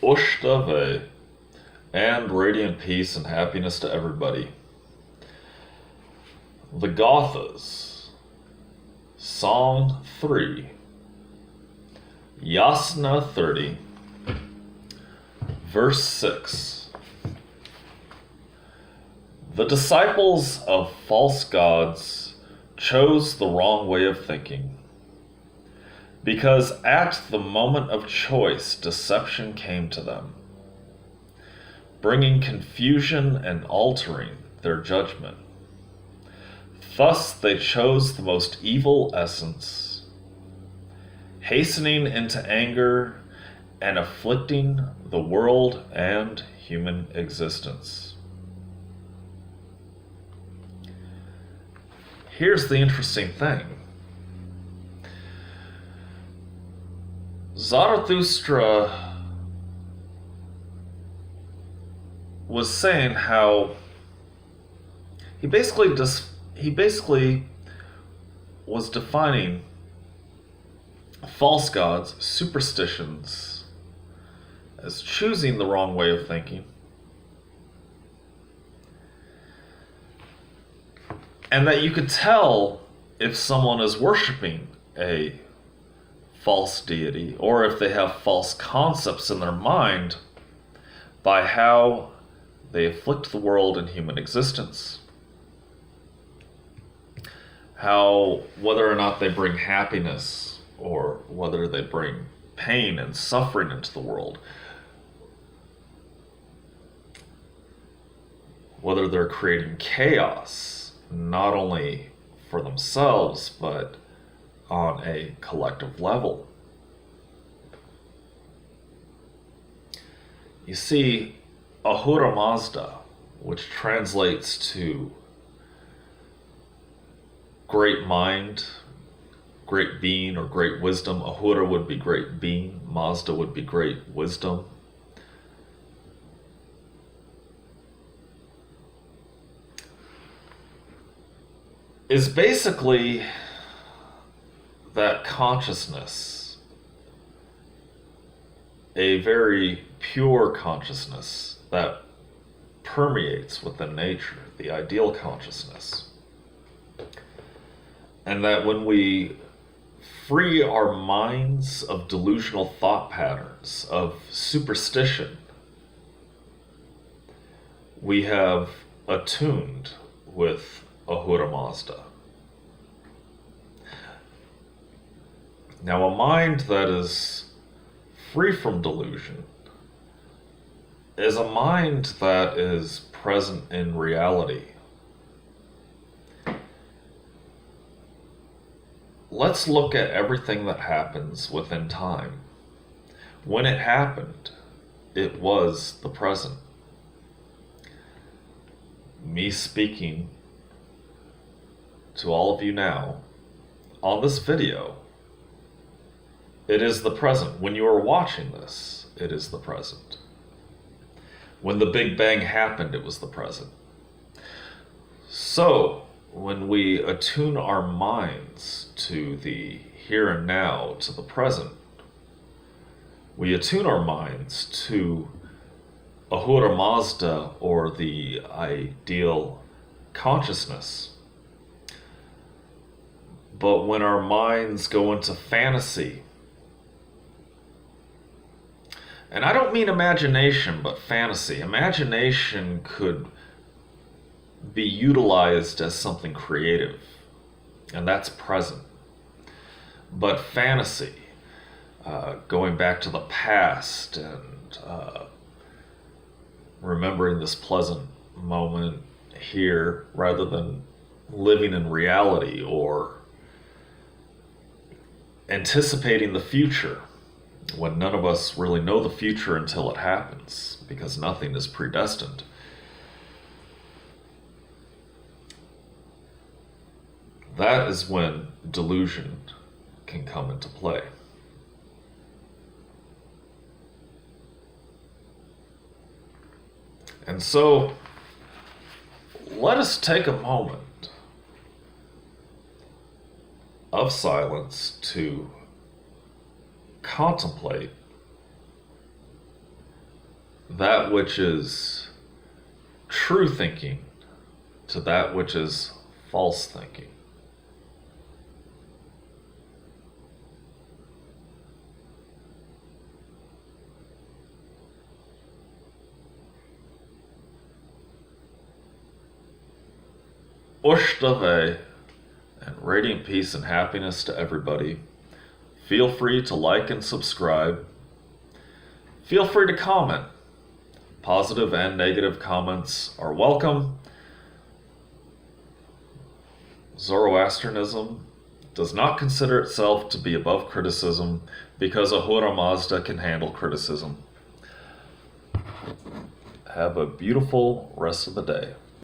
Ushtave, and radiant peace and happiness to everybody. The Gathas, Song 3, Yasna 30, verse 6. The disciples of false gods chose the wrong way of thinking, because at the moment of choice deception came to them, bringing confusion and altering their judgment. Thus they chose the most evil essence, hastening into anger and afflicting the world and human existence. Here's the interesting thing. Zarathustra was saying how he basically was defining false gods, superstitions, as choosing the wrong way of thinking, and that you could tell if someone is worshiping a false deity or if they have false concepts in their mind by how they afflict the world and human existence. How, whether or not they bring happiness or whether they bring pain and suffering into the world, whether they're creating chaos, not only for themselves, but on a collective level. You see, Ahura Mazda, which translates to great mind, great being, or great wisdom. Ahura would be great being, Mazda would be great wisdom. Is basically that consciousness, a very pure consciousness that permeates within nature, the ideal consciousness. And that when we free our minds of delusional thought patterns, of superstition, we have attuned with Ahura Mazda. Now, a mind that is free from delusion is a mind that is present in reality. Let's look at everything that happens within time. When it happened, it was the present. Me speaking to all of you now on this video, it is the present. When you are watching this, it is the present. When the Big Bang happened, it was the present. So, when we attune our minds to the here and now, to the present, we attune our minds to Ahura Mazda, or the ideal consciousness. But when our minds go into fantasy, and I don't mean imagination, but fantasy. Imagination could be utilized as something creative, and that's present. But fantasy, going back to the past and remembering this pleasant moment here rather than living in reality or anticipating the future, when none of us really know the future until it happens, because nothing is predestined. That is when delusion can come into play. And so, let us take a moment of silence to contemplate that which is true thinking to that which is false thinking. Ushta and radiant peace and happiness to everybody. Feel free to like and subscribe. Feel free to comment. Positive and negative comments are welcome. Zoroastrianism does not consider itself to be above criticism because Ahura Mazda can handle criticism. Have a beautiful rest of the day.